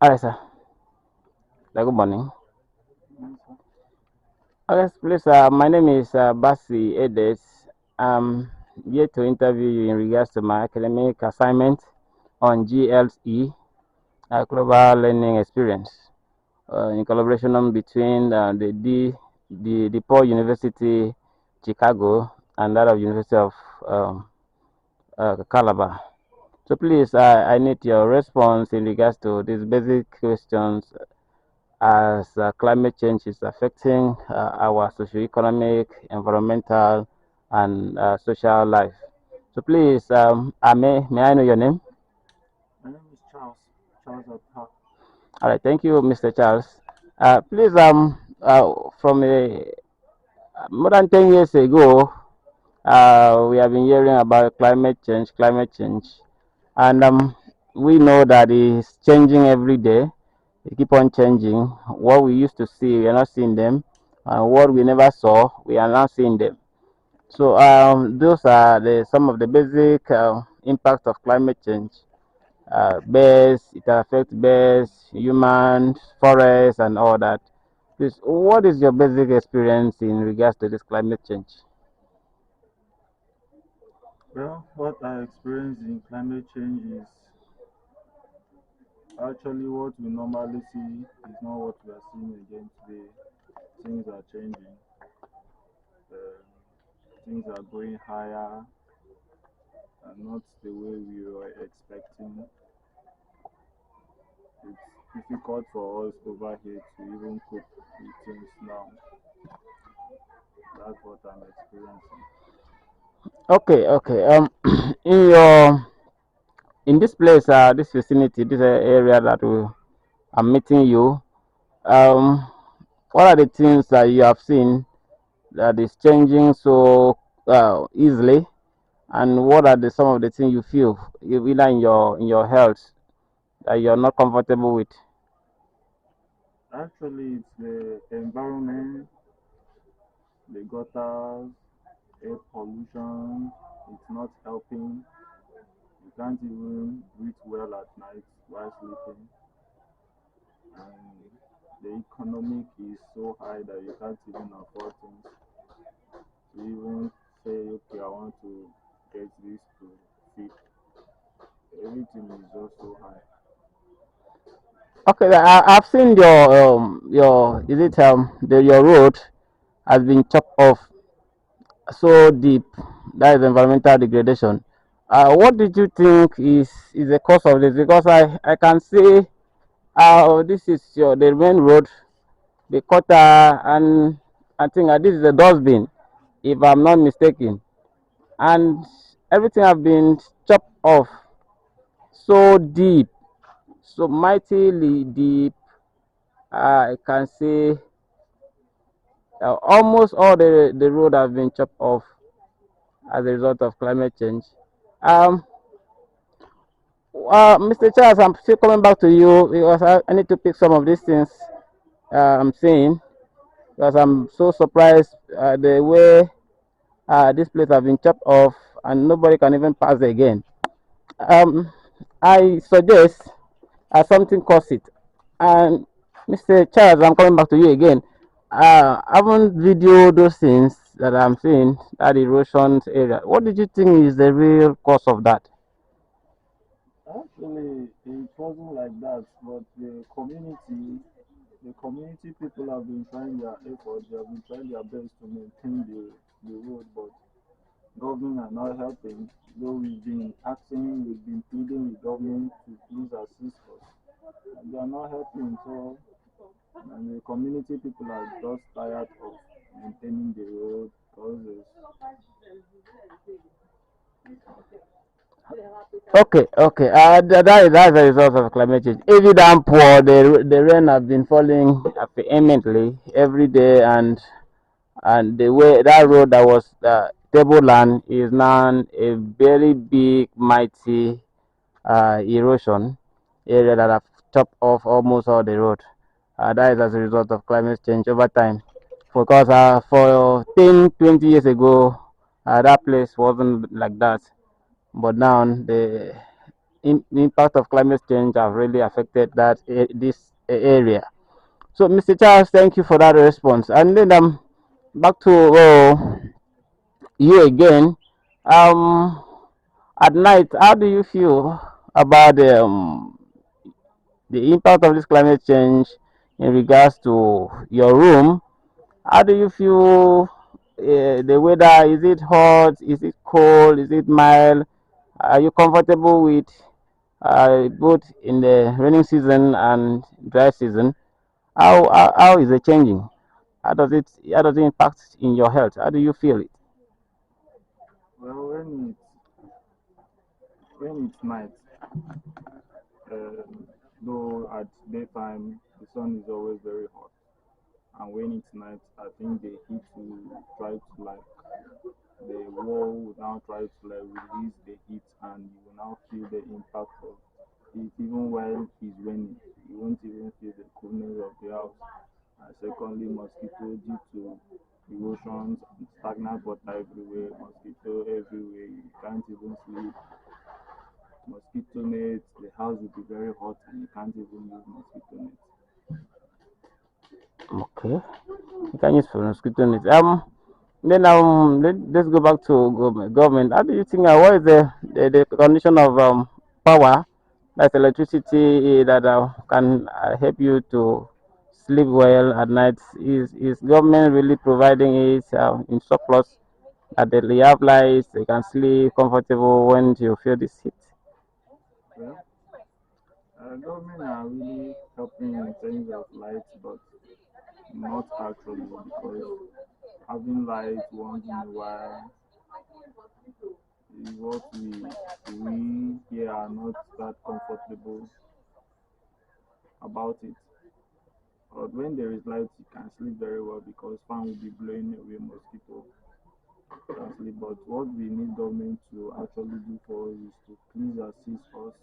All right, sir. Good morning. Okay, please. My name is Basi Edes. I'm here to interview you in regards to my academic assignment on GLE, Global Learning Experience, in collaboration between the DePaul University, Chicago, and that of University of Calabar. So please, I need your response in regards to these basic questions as climate change is affecting our socio-economic, environmental, and social life. So please, may I know your name? My name is Charles. Charles Atta. All right, thank you, Mr. Charles. Please, from more than 10 years ago, we have been hearing about climate change, and we know that it's changing every day. They keep on changing. What we used to see, we are not seeing them. What we never saw, we are now seeing them. So those are some of the basic impacts of climate change. Bears, it affects bears, humans, forests, and all that. Please, what is your basic experience in regards to this climate change? Well, what I experience in climate change is actually what we normally see is not what we are seeing again today. Things are changing. Things are going higher and not the way we were expecting. It's difficult for us over here to even cope with things now. That's what I'm experiencing. Okay, okay. In your in this place, this vicinity, this area that I'm meeting you, um, what are the things that you have seen that is changing so easily, and what are some of the things you feel, either in your health, that you're not comfortable with? Actually, it's the environment, the gutters, air pollution. It's not helping. You can't even breathe well at night while sleeping. And the economic is so high that you can't even afford things to even say, okay, I want to get this to fit. Everything is just so high. Okay, I've seen your is it your road has been chopped off so deep. That is environmental degradation. What did you think is the cause of this? Because I can see this is the main road, the cutter, and I think this is a dustbin, if I'm not mistaken, and everything have been chopped off so deep, so mightily deep. I can say almost all the road have been chopped off as a result of climate change. Um, Mr. Charles, I'm still coming back to you because I need to pick some of these things I'm saying, because I'm so surprised the way this place have been chopped off and nobody can even pass again. Um, I suggest something cause it. And Mr. Charles, I'm coming back to you again. I haven't video those things that I'm seeing, that erosion area. What did you think is the real cause of that? Actually, it wasn't like that, but the community people have been trying their efforts. They have been trying their best to maintain the road, but government are not helping. Though we've been asking, we've been pleading with government to please assist us, and they are not helping. So, and the community people are just tired of maintaining the road because Okay, okay. That's a result of climate change. If it downpour, the rain have been falling vehemently every day, and the way that road that was tableland is now a very big, mighty erosion area that have chopped off almost all the road. That is as a result of climate change over time. Because for 10, 20 years ago, that place wasn't like that. But now impact of climate change have really affected this area. So, Mr. Charles, thank you for that response. And then back to you again. Um, at night, how do you feel about the impact of this climate change in regards to your room? How do you feel? The weather, is it hot? Is it cold? Is it mild? Are you comfortable with both in the rainy season and dry season? How is it changing? How does it impact in your health? How do you feel it? Well, when it's night, um, though at daytime the sun is always very hot, and when it's night, I think the heat will try to like the wall will now try to like release the heat, and you will now feel the impact of it even while it's raining. You won't even feel the coolness of the house. And secondly, mosquito due to erosions and stagnant water everywhere, mosquito everywhere. You can't even sleep. Mosquito nets, the house will be very hot and you can't even use mosquito nets. Okay, you can use for mosquito net. Then let's go back to government. Government. How do you think? What is the condition of power, that's electricity that can help you to sleep well at night? Is government really providing it in surplus? That they have lights, they can sleep comfortable when you feel this heat. Well, government are really helping in terms of lights, but not actually because having light once in a while is what we here are not that comfortable about it. But when there is light, you can sleep very well because fan will be blowing away mosquito. You can sleep. But what we need government to actually do for us is to please assist us.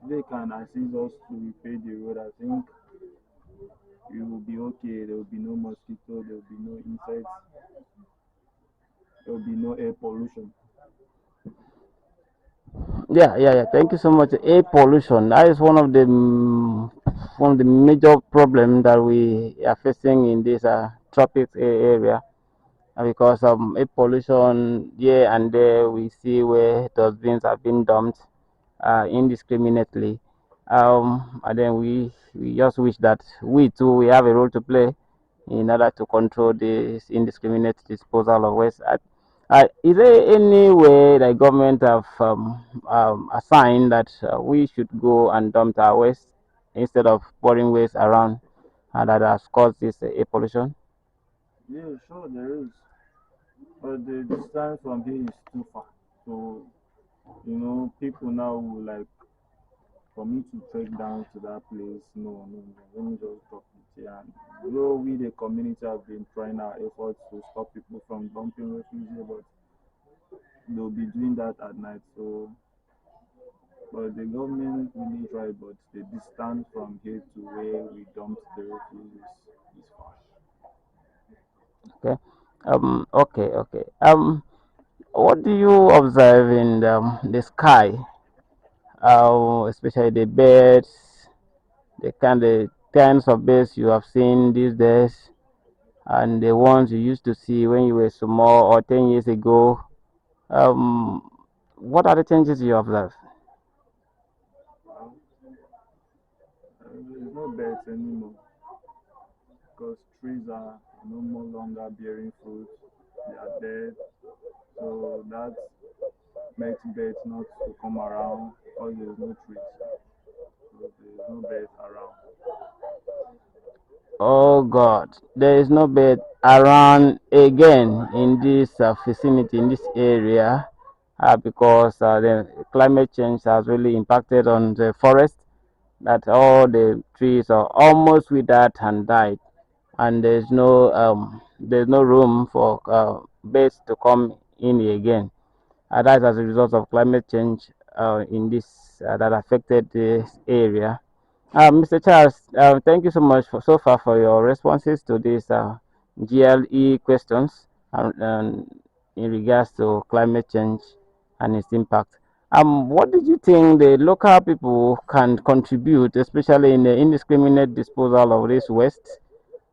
If they can assist us to repair the road, I think we will be okay. There will be no mosquito, there will be no insects, there will be no air pollution. Yeah, yeah, yeah. Thank you so much. Air pollution. That is one of the major problems that we are facing in this tropics area. Because air pollution here and there, we see where dustbins have been dumped indiscriminately. And then we just wish that we too we have a role to play in order to control this indiscriminate disposal of waste. Is there any way the government have assigned that we should go and dump our waste instead of pouring waste around that has caused this air pollution? Yeah, sure, there is. But the distance from here is too far. So, people now will like for me to trek down to that place. No, no, no. Let me just drop it here. And though we, the community, have been trying our efforts to stop people from dumping refuse here, but they'll be doing that at night. So, but the government really tried, but the distance from here to where we dump the refuse is far. Okay. Okay. Okay. What do you observe in the sky? Especially the birds, the kinds of birds you have seen these days, and the ones you used to see when you were small or 10 years ago. Um, what are the changes you observe? Well, there's no birds anymore because trees are no more longer bearing fruit. They are dead. So that makes birds not to come around because there's no trees. So there's no birds around. Oh God, there is no bed around again in this vicinity, in this area, because the climate change has really impacted on the forest. That all the trees are almost withered and died, and there's no room for birds to come in again. That's as a result of climate change in this that affected this area. Mr. Charles, thank you so much for so far for your responses to these GLE questions in regards to climate change and its impact. What did you think the local people can contribute, especially in the indiscriminate disposal of this waste?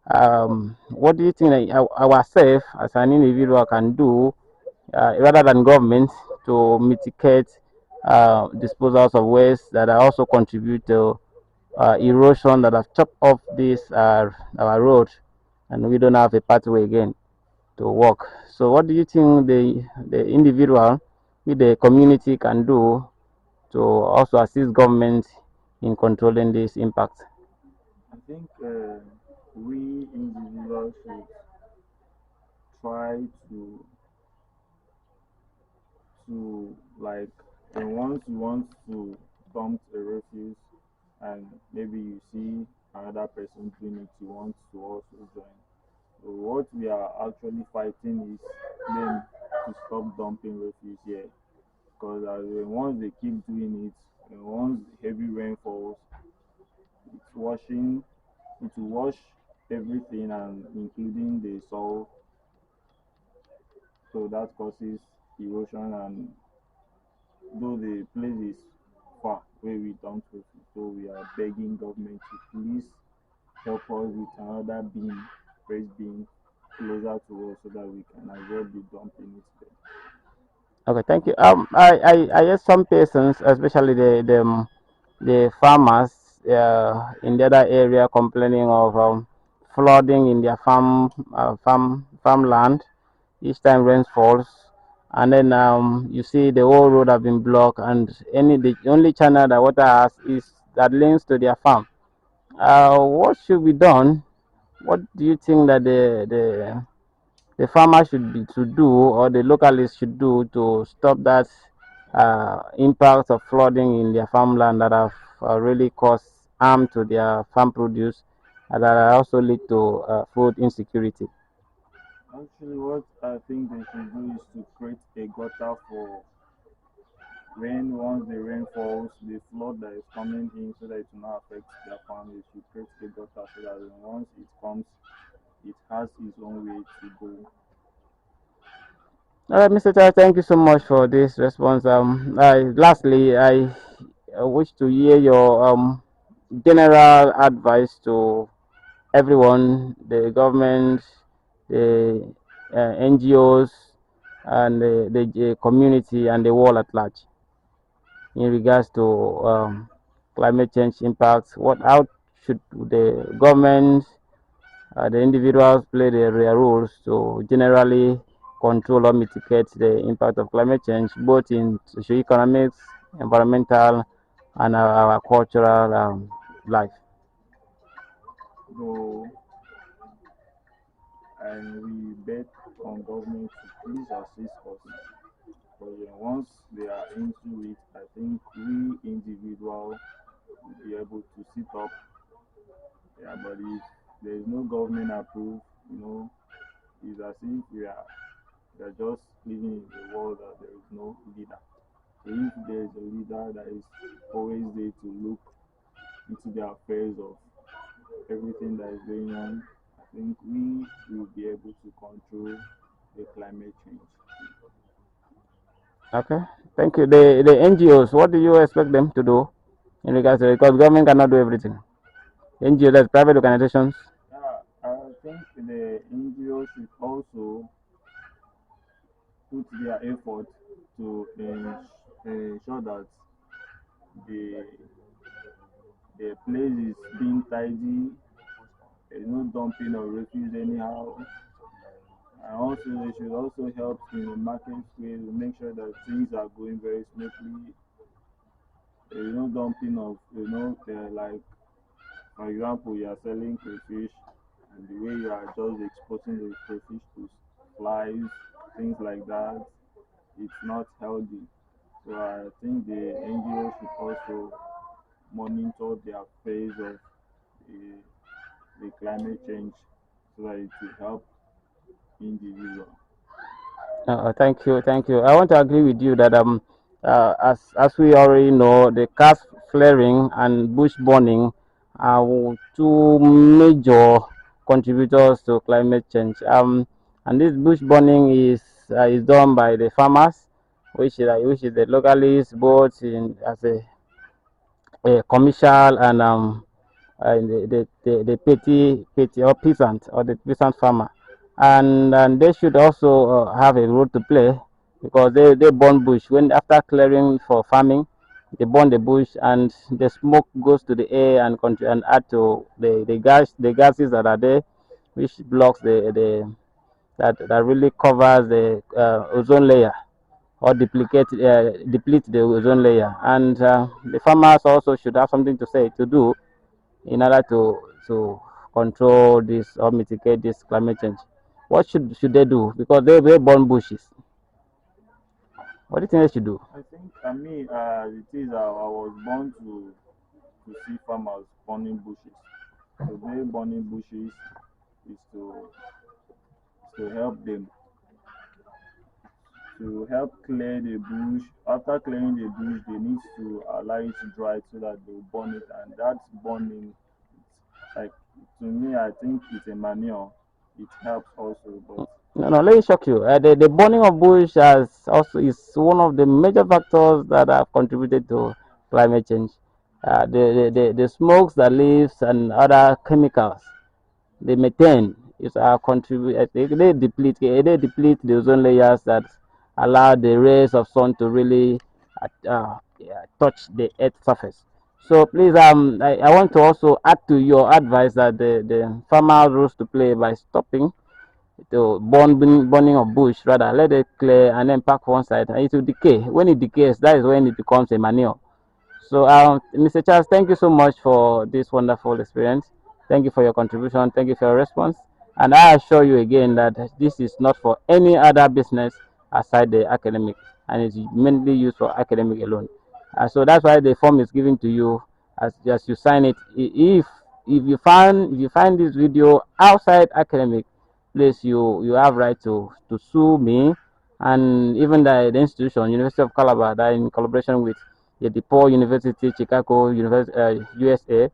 What do you think that ourselves as an individual can do rather than government to mitigate disposals of waste that are also contribute to erosion that have chopped off this our road, and we don't have a pathway again to walk. So, what do you think the individual with the community can do to also assist government in controlling this impact? I think we individuals should try to like once you want to dump a refuse and maybe you see another person doing it, you want to also join. So what we are actually fighting is them to stop dumping refuse here because once they keep doing it, once heavy rain falls, it's washing, it will wash everything and including the soil, so that causes erosion and though the place is far where we don't go to, so we are begging government to please help us with another bin, fresh bin closer to us so that we can avoid the dumping it there. Okay, thank you. I hear some persons, especially the farmers in the other area, complaining of flooding in their farmland each time rain falls, and then you see the whole road have been blocked, and the only channel that water has is that links to their farm. What should be done? What do you think that the farmer should be to do, or the localists should do to stop that impact of flooding in their farmland that have really caused harm to their farm produce and that also lead to food insecurity? Actually, what I think they should do is to create a gutter for when once the rain falls, the flood that is coming in so that it will not affect their farm. They should create a gutter so that once it comes, it has its own way to go. All right, Mr. Chai, thank you so much for this response. Lastly, I wish to hear your general advice to everyone, the government, the NGOs, and the community and the world at large in regards to climate change impacts. How should the government, the individuals play their roles to generally control or mitigate the impact of climate change, both in socio-economics, environmental, and our cultural life? So, and we bet on government to please assist us. Because once they are into it, I think we individuals will be able to sit up. Yeah, but if there is no government approved, it's as if we are just living in a world that there is no leader. So if there is a leader that is always there to look into the affairs of everything that is going on, I think we will be able to control the climate change. Okay, thank you. The NGOs, what do you expect them to do in regards to, because government cannot do everything. NGOs, that's private organizations. Yeah, I think the NGO should also put their effort to ensure that the the place is being tidy, there's no dumping of refuse anyhow. And also they should also help in the market space to make sure that things are going very smoothly. There is no dumping of like for example you are selling crayfish and the way you are just exposing the crayfish to flies, things like that, it's not healthy. So I think the NGO should also monitor the affairs of the, the climate change so that it will help individuals. Thank you, thank you. I want to agree with you that as we already know, the gas flaring and bush burning are two major contributors to climate change. And this bush burning is done by the farmers, which is the localist, both in as a commercial and the petty or peasant or the peasant farmer, and they should also have a role to play because they burn bush when after clearing for farming, they burn the bush and the smoke goes to the air and and add to the gases that are there, which blocks that really covers the ozone layer or deplete the ozone layer, and the farmers also should have something to say to do in order to control this or mitigate this climate change. What should they do? Because they burn bushes. What do you think they should do? I think, it is, I was born to see farmers burning bushes. The way burning bushes is to help them, to help clear the bush. After clearing the bush, they need to allow it to dry so that they will burn it. And that burning, like, to me, I think it's a manure. It helps also, but No, no, let me shock you. The burning of bush has also is one of the major factors that have contributed to climate change. The smokes that leaves and other chemicals, the methane is contribute. They deplete the ozone layers that allow the rays of sun to really yeah, touch the earth surface. So please, I want to also add to your advice that the farmer rules to play by stopping to burning of bush, rather let it clear and then pack one side and it will decay. When it decays, that is when it becomes a manure. So, Mr. Charles, thank you so much for this wonderful experience. Thank you for your contribution. Thank you for your response. And I assure you again that this is not for any other business aside the academic, and it's mainly used for academic alone. So that's why the form is given to you as you sign it. If you find this video outside academic, please you have right to sue me and even the institution, University of Calabar, that in collaboration with the DePaul University, Chicago University, USA,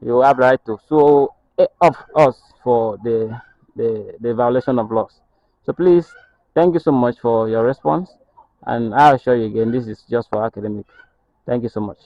you have right to sue of us for the violation of laws. So please, thank you so much for your response, and I assure you again, this is just for academic. Thank you so much.